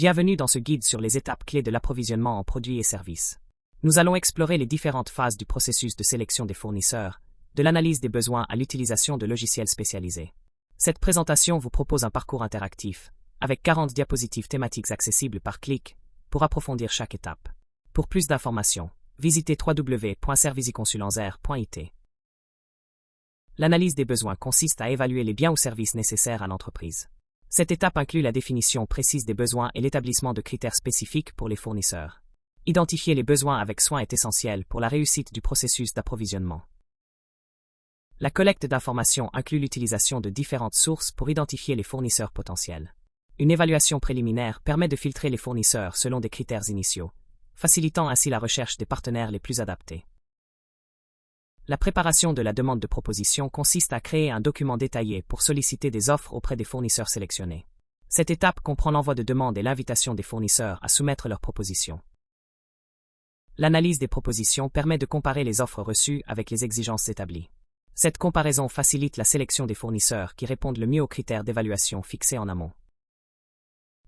Bienvenue dans ce guide sur les étapes clés de l'approvisionnement en produits et services. Nous allons explorer les différentes phases du processus de sélection des fournisseurs, de l'analyse des besoins à l'utilisation de logiciels spécialisés. Cette présentation vous propose un parcours interactif, avec 40 diapositives thématiques accessibles par clic, pour approfondir chaque étape. Pour plus d'informations, visitez www.servisiconsulenzaire.it. L'analyse des besoins consiste à évaluer les biens ou services nécessaires à l'entreprise. Cette étape inclut la définition précise des besoins et l'établissement de critères spécifiques pour les fournisseurs. Identifier les besoins avec soin est essentiel pour la réussite du processus d'approvisionnement. La collecte d'informations inclut l'utilisation de différentes sources pour identifier les fournisseurs potentiels. Une évaluation préliminaire permet de filtrer les fournisseurs selon des critères initiaux, facilitant ainsi la recherche des partenaires les plus adaptés. La préparation de la demande de proposition consiste à créer un document détaillé pour solliciter des offres auprès des fournisseurs sélectionnés. Cette étape comprend l'envoi de demandes et l'invitation des fournisseurs à soumettre leurs propositions. L'analyse des propositions permet de comparer les offres reçues avec les exigences établies. Cette comparaison facilite la sélection des fournisseurs qui répondent le mieux aux critères d'évaluation fixés en amont.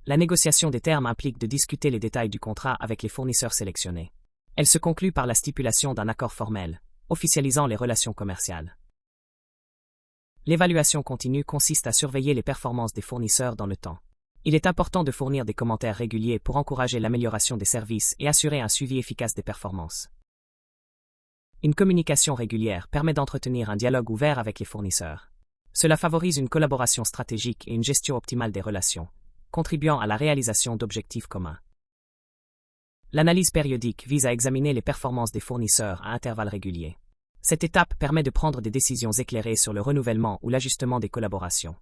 La négociation des termes implique de discuter les détails du contrat avec les fournisseurs sélectionnés. Elle se conclut par la stipulation d'un accord formel, officialisant les relations commerciales. L'évaluation continue consiste à surveiller les performances des fournisseurs dans le temps. Il est important de fournir des commentaires réguliers pour encourager l'amélioration des services et assurer un suivi efficace des performances. Une communication régulière permet d'entretenir un dialogue ouvert avec les fournisseurs. Cela favorise une collaboration stratégique et une gestion optimale des relations, contribuant à la réalisation d'objectifs communs. L'analyse périodique vise à examiner les performances des fournisseurs à intervalles réguliers. Cette étape permet de prendre des décisions éclairées sur le renouvellement ou l'ajustement des collaborations.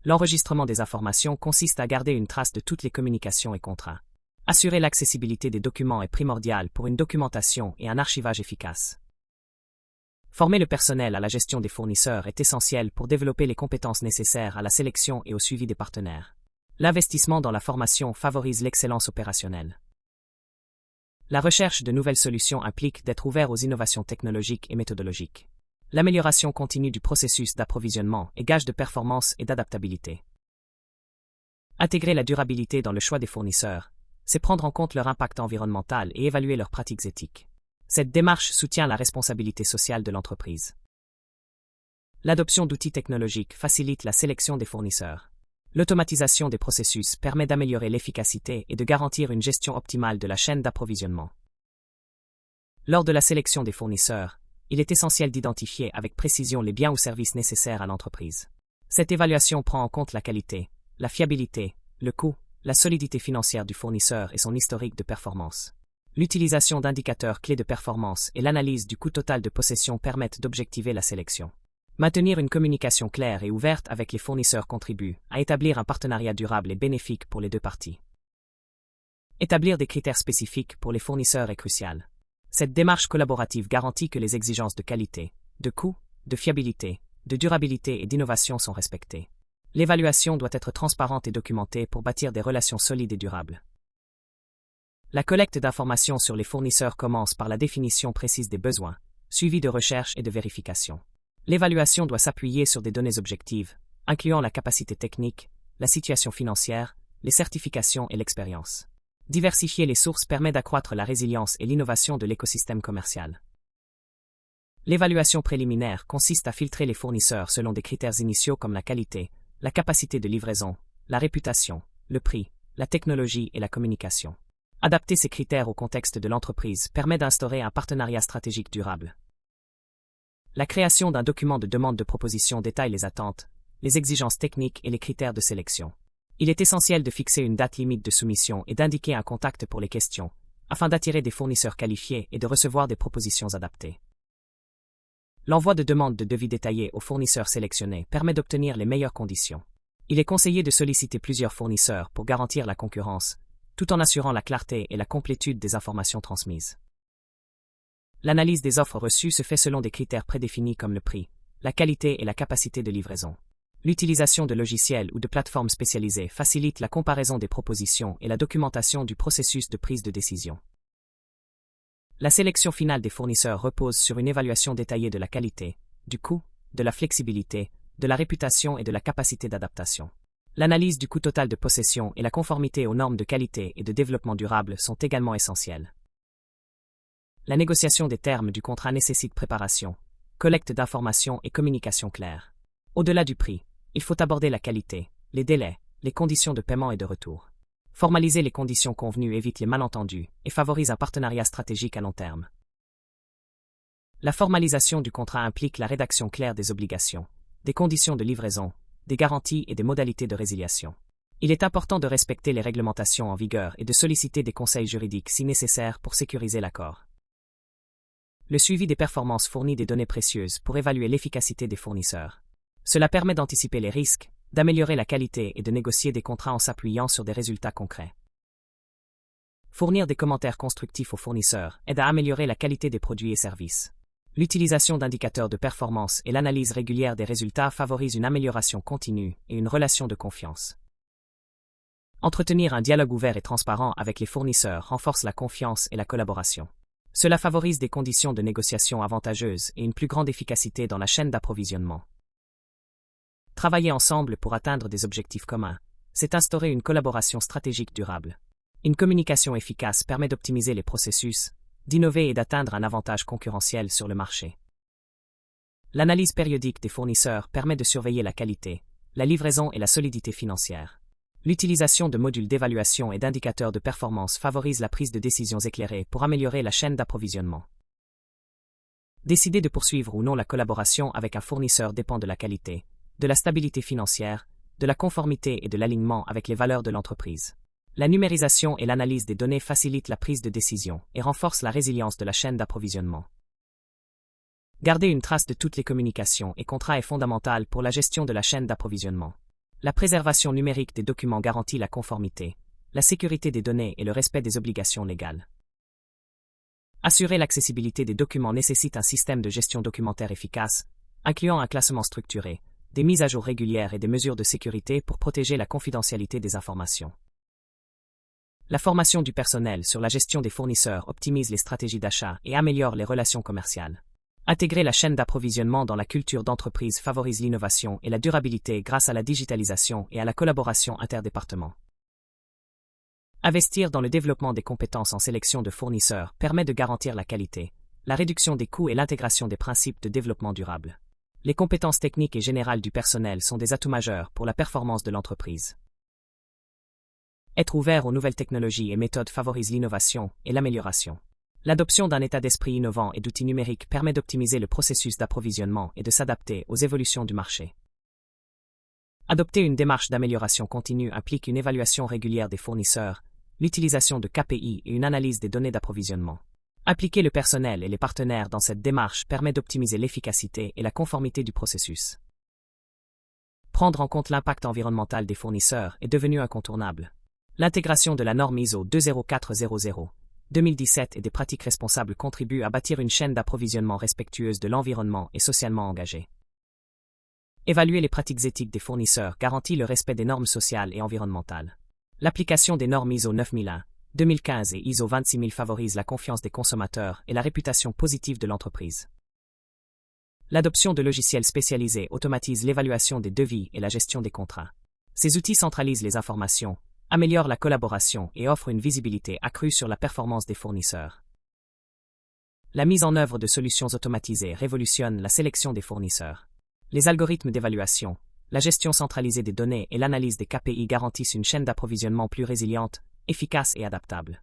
L'enregistrement des informations consiste à garder une trace de toutes les communications et contrats. Assurer l'accessibilité des documents est primordial pour une documentation et un archivage efficace. Former le personnel à la gestion des fournisseurs est essentiel pour développer les compétences nécessaires à la sélection et au suivi des partenaires. L'investissement dans la formation favorise l'excellence opérationnelle. La recherche de nouvelles solutions implique d'être ouvert aux innovations technologiques et méthodologiques. L'amélioration continue du processus d'approvisionnement est gage de performance et d'adaptabilité. Intégrer la durabilité dans le choix des fournisseurs, c'est prendre en compte leur impact environnemental et évaluer leurs pratiques éthiques. Cette démarche soutient la responsabilité sociale de l'entreprise. L'adoption d'outils technologiques facilite la sélection des fournisseurs. L'automatisation des processus permet d'améliorer l'efficacité et de garantir une gestion optimale de la chaîne d'approvisionnement. Lors de la sélection des fournisseurs, il est essentiel d'identifier avec précision les biens ou services nécessaires à l'entreprise. Cette évaluation prend en compte la qualité, la fiabilité, le coût, la solidité financière du fournisseur et son historique de performance. L'utilisation d'indicateurs clés de performance et l'analyse du coût total de possession permettent d'objectiver la sélection. Maintenir une communication claire et ouverte avec les fournisseurs contribue à établir un partenariat durable et bénéfique pour les deux parties. Établir des critères spécifiques pour les fournisseurs est crucial. Cette démarche collaborative garantit que les exigences de qualité, de coût, de fiabilité, de durabilité et d'innovation sont respectées. L'évaluation doit être transparente et documentée pour bâtir des relations solides et durables. La collecte d'informations sur les fournisseurs commence par la définition précise des besoins, suivie de recherche et de vérification. L'évaluation doit s'appuyer sur des données objectives, incluant la capacité technique, la situation financière, les certifications et l'expérience. Diversifier les sources permet d'accroître la résilience et l'innovation de l'écosystème commercial. L'évaluation préliminaire consiste à filtrer les fournisseurs selon des critères initiaux comme la qualité, la capacité de livraison, la réputation, le prix, la technologie et la communication. Adapter ces critères au contexte de l'entreprise permet d'instaurer un partenariat stratégique durable. La création d'un document de demande de proposition détaille les attentes, les exigences techniques et les critères de sélection. Il est essentiel de fixer une date limite de soumission et d'indiquer un contact pour les questions, afin d'attirer des fournisseurs qualifiés et de recevoir des propositions adaptées. L'envoi de demandes de devis détaillés aux fournisseurs sélectionnés permet d'obtenir les meilleures conditions. Il est conseillé de solliciter plusieurs fournisseurs pour garantir la concurrence, tout en assurant la clarté et la complétude des informations transmises. L'analyse des offres reçues se fait selon des critères prédéfinis comme le prix, la qualité et la capacité de livraison. L'utilisation de logiciels ou de plateformes spécialisées facilite la comparaison des propositions et la documentation du processus de prise de décision. La sélection finale des fournisseurs repose sur une évaluation détaillée de la qualité, du coût, de la flexibilité, de la réputation et de la capacité d'adaptation. L'analyse du coût total de possession et la conformité aux normes de qualité et de développement durable sont également essentielles. La négociation des termes du contrat nécessite préparation, collecte d'informations et communication claire. Au-delà du prix, il faut aborder la qualité, les délais, les conditions de paiement et de retour. Formaliser les conditions convenues évite les malentendus et favorise un partenariat stratégique à long terme. La formalisation du contrat implique la rédaction claire des obligations, des conditions de livraison, des garanties et des modalités de résiliation. Il est important de respecter les réglementations en vigueur et de solliciter des conseils juridiques si nécessaire pour sécuriser l'accord. Le suivi des performances fournit des données précieuses pour évaluer l'efficacité des fournisseurs. Cela permet d'anticiper les risques, d'améliorer la qualité et de négocier des contrats en s'appuyant sur des résultats concrets. Fournir des commentaires constructifs aux fournisseurs aide à améliorer la qualité des produits et services. L'utilisation d'indicateurs de performance et l'analyse régulière des résultats favorisent une amélioration continue et une relation de confiance. Entretenir un dialogue ouvert et transparent avec les fournisseurs renforce la confiance et la collaboration. Cela favorise des conditions de négociation avantageuses et une plus grande efficacité dans la chaîne d'approvisionnement. Travailler ensemble pour atteindre des objectifs communs, c'est instaurer une collaboration stratégique durable. Une communication efficace permet d'optimiser les processus, d'innover et d'atteindre un avantage concurrentiel sur le marché. L'analyse périodique des fournisseurs permet de surveiller la qualité, la livraison et la solidité financière. L'utilisation de modules d'évaluation et d'indicateurs de performance favorise la prise de décisions éclairées pour améliorer la chaîne d'approvisionnement. Décider de poursuivre ou non la collaboration avec un fournisseur dépend de la qualité, de la stabilité financière, de la conformité et de l'alignement avec les valeurs de l'entreprise. La numérisation et l'analyse des données facilitent la prise de décision et renforcent la résilience de la chaîne d'approvisionnement. Garder une trace de toutes les communications et contrats est fondamental pour la gestion de la chaîne d'approvisionnement. La préservation numérique des documents garantit la conformité, la sécurité des données et le respect des obligations légales. Assurer l'accessibilité des documents nécessite un système de gestion documentaire efficace, incluant un classement structuré, des mises à jour régulières et des mesures de sécurité pour protéger la confidentialité des informations. La formation du personnel sur la gestion des fournisseurs optimise les stratégies d'achat et améliore les relations commerciales. Intégrer la chaîne d'approvisionnement dans la culture d'entreprise favorise l'innovation et la durabilité grâce à la digitalisation et à la collaboration interdépartements. Investir dans le développement des compétences en sélection de fournisseurs permet de garantir la qualité, la réduction des coûts et l'intégration des principes de développement durable. Les compétences techniques et générales du personnel sont des atouts majeurs pour la performance de l'entreprise. Être ouvert aux nouvelles technologies et méthodes favorise l'innovation et l'amélioration. L'adoption d'un état d'esprit innovant et d'outils numériques permet d'optimiser le processus d'approvisionnement et de s'adapter aux évolutions du marché. Adopter une démarche d'amélioration continue implique une évaluation régulière des fournisseurs, l'utilisation de KPI et une analyse des données d'approvisionnement. Impliquer le personnel et les partenaires dans cette démarche permet d'optimiser l'efficacité et la conformité du processus. Prendre en compte l'impact environnemental des fournisseurs est devenu incontournable. L'intégration de la norme ISO 20400/2017 et des pratiques responsables contribue à bâtir une chaîne d'approvisionnement respectueuse de l'environnement et socialement engagée. Évaluer les pratiques éthiques des fournisseurs garantit le respect des normes sociales et environnementales. L'application des normes ISO 9001/2015 et ISO 26000 favorise la confiance des consommateurs et la réputation positive de l'entreprise. L'adoption de logiciels spécialisés automatise l'évaluation des devis et la gestion des contrats. Ces outils centralisent les informations, améliore la collaboration et offre une visibilité accrue sur la performance des fournisseurs. La mise en œuvre de solutions automatisées révolutionne la sélection des fournisseurs. Les algorithmes d'évaluation, la gestion centralisée des données et l'analyse des KPI garantissent une chaîne d'approvisionnement plus résiliente, efficace et adaptable.